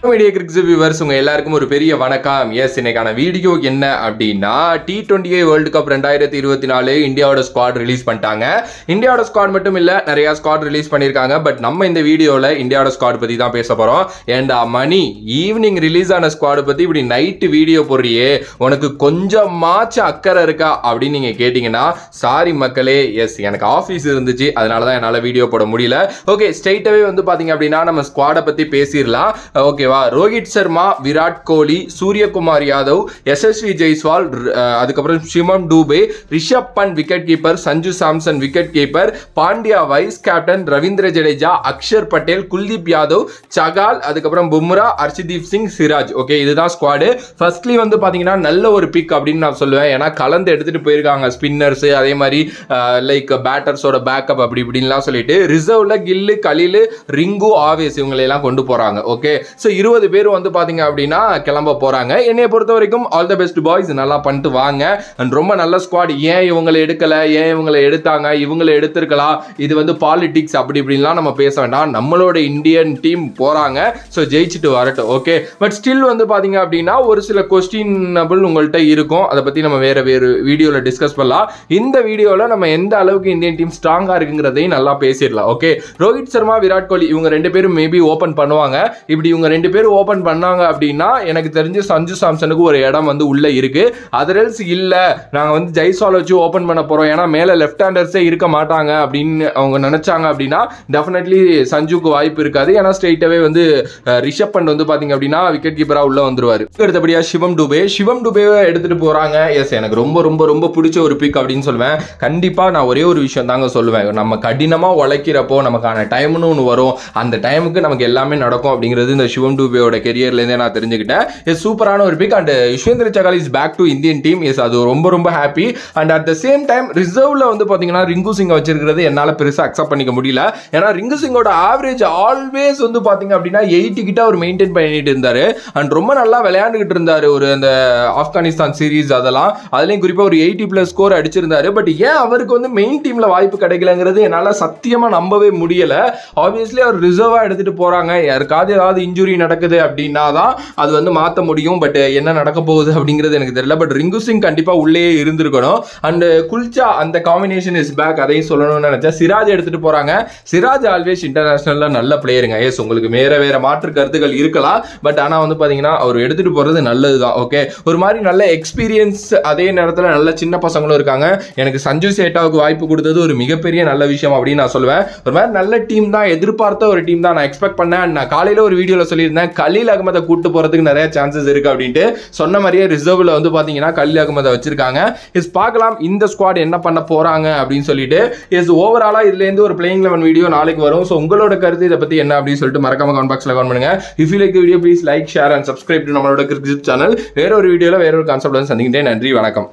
Media cricket viewers உங்க எல்லாருக்கும் ஒரு பெரிய வணக்கம். எஸ், இன்னைக்கான வீடியோ என்ன அப்படின்னா T20 வேர்ல்ட் கப் 2024 இந்தியாவோட ஸ்குவாட் ரிலீஸ் பண்ணிட்டாங்க. இந்தியாவோட ஸ்குவாட் மட்டும் இல்ல, நிறைய ஸ்குவாட் ரிலீஸ் பண்ணிருக்காங்க. பட் நம்ம இந்த வீடியோல இந்தியாவோட ஸ்குவாட் பத்தி தான் பேச போறோம். அண்ட் மணி ஈவினிங் ரிலீஸ் ஆன ஸ்குவாட் பத்தி இப்படி நைட் வீடியோ போடுறியே, உனக்கு கொஞ்சமாச்சு அக்கறை இருக்கா அப்படின்னு நீங்க கேட்டீங்கன்னா சாரி மக்களே, எஸ் எனக்கு ஆஃபீஸ் இருந்துச்சு, அதனாலதான் என்னால வீடியோ போட முடியல. ஓகே, ஸ்ட்ரைட்டாவே வந்து பாத்தீங்க அப்படின்னா நம்ம ஸ்குவாட பத்தி பேசிடலாம். ஓகேவா, ரோஹித் சர்மா, விராட் கோலி, சூரியகுமார் யாதவ், எஸ்எஸ்வி ஜெய்ஸ்வால், அதுக்கப்புறம் Shivam Dube, Rishabh Pant wicket keeper, Sanju Samson wicket keeper, Pandya vice captain, Ravindra Jadeja, Axar Patel, Kuldeep Yadav, Chahal, அதுக்கப்புறம் பும்ரா, ஹர்ஷதீப் சிங், சிராஜ். ஓகே, இதுதான் ஸ்குவாடு. ஃபர்ஸ்ட்லி வந்து பாத்தீங்கன்னா நல்ல ஒரு பிக் அப்படின்னு நான் சொல்லுவேன். ஏன்னா கலந்து எடுத்துட்டு போயிருக்காங்க ஸ்பின்னர்ஸ், அதே மாதிரி லைக் பேட்டர்ஸோட பேக்கப் அப்படி இப்படின்லாம் சொல்லிட்டு ரிசர்வ்ல கில்லு, கலிலு, ரிங்கு, ஆவேஸ் இவங்களை எல்லாம் கொண்டு போறாங்க. ஓகே, ஸோ 20 பேர் வந்து பாத்தீங்க அப்படின்னா கிளம்ப போறாங்க. என்னைய பொறுத்த வரைக்கும் ஆல் த பெஸ்ட் பாய்ஸ், நல்லா பண்ணிட்டு வாங்க. அண்ட் ரொம்ப நல்ல ஸ்குவாட். ஏன் இவங்களை எடுக்கல, ஏன் இவங்களை எடுத்தாங்க, இவங்களை எடுத்திருக்கலாம், இது வந்து பாலிடிக்ஸ் அப்படி இப்படின்லாம் நம்ம பேச வேண்டாம். நம்மளோட இந்தியன் டீம் போறாங்க, ஸோ ஜெயிச்சுட்டு வரட்டும். ஓகே, பட் ஸ்டில் வந்து பாத்தீங்க அப்படின்னா ஒரு சில கொஸ்டினபிள் உங்கள்கிட்ட இருக்கும். அதை பத்தி நம்ம வேற வீடியோல டிஸ்கஸ் பண்ணலாம். இந்த வீடியோல நம்ம எந்த அளவுக்கு இந்தியன் டீம் ஸ்ட்ராங்கா இருக்குங்கிறதையும் நல்லா பேசிடலாம். ஓகே, ரோஹித் சர்மா, விராட் கோலி இவங்க ரெண்டு பேரும் மேபி ஓபன் பண்ணுவாங்க. இப்படி இவங்க ரெண்டு பேரும் ஓபன் பண்ணாங்க அப்படின்னா எனக்கு தெரிஞ்சு சஞ்சு சாம்சனுக்கு ஒரு இடம் வந்து உள்ள இருக்கு. அதர்ஸ் இல்ல, நாங்க வந்து ஜெய்ஸ்வால் வச்சு ஓபன் பண்ண போறோம், ஏன்னா மேல லெஃப்ட் ஹேண்டர்ஸே இருக்க மாட்டாங்க அப்படின்னு அவங்க நினைச்சாங்க அப்படின்னா டெஃபினெட்லி சஞ்சுக்கு வாய்ப்பு இருக்காது. ஏன்னா ஸ்ட்ரைட்டாவே வந்து ரிஷப் பண்ட் வந்து பாத்தீங்க அப்படின்னா விக்கெட் கீப்பரா உள்ள வந்துருவாரு. அடுத்தபடியா சிவம் டூபேவை எடுத்துட்டு போறாங்க. எஸ், எனக்கு ரொம்ப ரொம்ப ரொம்ப பிடிச்ச ஒரு பிக் அப்படின்னு சொல்லுவேன். கண்டிப்பா நான் ஒரே ஒரு விஷயம் தாங்க சொல்லுவேன். நம்ம கடினமா உழைக்கிறப்போ நமக்கான டைம்னு ஒன்று வரும். அந்த டைமுக்கு நமக்கு எல்லாமே நடக்கும் அப்படிங்கிறது இந்த சிவம் டூபேயோட கெரியர்ல இருந்தே நான் தெரிஞ்சுக்கிட்டேன். எஸ், சூப்பரான ஒரு pick. And Yuzvendra Chahal is back to Indian team. Yes, அது ரொம்ப ரொம்ப happy. And at the same time ரிசர்வ்ல வந்து பாத்தீங்கன்னா ரிங்கு சிங் வச்சிருக்கிறது என்னால பெருசா அக்செப்ட் பண்ணிக்க முடியல. ஏன்னா ரிங்கு சிங்கோட ஆவரேஜ் ஆல்வேஸ் வந்து பாத்தீங்க அப்படின்னா 80 கிட்ட அவர் மெயின்டைன் பண்ணிட்டு இருந்தாரு. அண்ட் ரொம்ப நல்லா விளையாண்டுகிட்டு இருந்தாரு. ஒரு அந்த ஆப்கானிஸ்தான் சீரீஸ் அதெல்லாம் அதுலயும் குறிப்பா ஒரு 80+ ஸ்கோர் அடிச்சிருந்தாரு. பட் ஏன் அவருக்கு வந்து மெயின் டீம்ல வாய்ப்பு கிடைக்கலங்கிறது என்னால சத்தியமா நம்பவே முடியல. ஆப்வியஸ்லி அவர் ரிசர்வா எடுத்துட்டு போறாங்க. யாருக்காவது ஏதாவது இன்ஜுரி நடக்குது அப்படின்னா தான் அது வந்து மாற்ற முடியும். பட் என்ன நடக்க போகுது அப்படிங்கிறது எனக்கு தெரியல. பட் ரிங்கு சிங் கண்டிப்பா உள்ளே இருந்திருக்கணும். அண்ட் குல்ச்சா அந்த காம்பினேஷன் இஸ் பேக், அதையும் சொல்லணும்னு நினைச்சேன். சிராஜ் எடுத்துட்டு போறாங்க. சிராஜ் ஆல்வேஸ் இன்டர்நேஷனல்ல நல்ல பிளேயருங்க. எஸ், உங்களுக்கு வேற மாற்று கருத்துக்கள் இருக்கலாம். பட் ஆனா வந்து பாத்தீங்கன்னா அவர் எடுத்துட்டு போறது நல்லதுதான். ஓகே, ஒரு மாதிரி நல்ல எக்ஸ்பீரியன்ஸ், அதே நேரத்தில் நல்ல சின்ன பசங்களும் இருக்காங்க. எனக்கு சஞ்சு சேட்டாவுக்கு வாய்ப்பு கொடுத்தது ஒரு மிகப்பெரிய நல்ல விஷயம் அப்படின்னு நான் சொல்லுவேன். ஒரு மாதிரி நல்ல டீம் தான், எதிர்பார்த்த ஒரு டீம் தான் நான் எக்ஸ்பெக்ட் பண்ணேன். நான் காலையில ஒரு வீடியோல சொல்லியிருந்தேன் கலீல் அகமதை கூட்டு போறதுக்கு நிறைய சான்சஸ் இருக்கு அப்படின்ட்டு. சொன்ன மாதிரியே ரிசர்வ்ல வந்து பாத்தீங்கன்னா கலீல் அகமதை வச்சிருக்காங்க. இஸ் பார்க்கலாம் இந்த ஸ்குவாட் என்ன பண்ண போறாங்க அப்படின்னு சொல்லிட்டு. இஸ் ஓவராலா இதுல இருந்து ஒரு பிளேயிங் 11 வீடியோ நாளைக்கு வரும். ஸோ உங்களோட கருத்து இதை பத்தி என்ன அப்படின்னு சொல்லிட்டு மறக்காம கமெண்ட் பாக்ஸ்ல கமெண்ட் பண்ணுங்க. If you like the video please like, share and subscribe to நம்மளோட கிரிக்கெட் சேனல். வேற ஒரு வீடியோல வேற ஒரு கான்செப்ட்ல சந்திக்கிட்டே. நன்றி, வணக்கம்.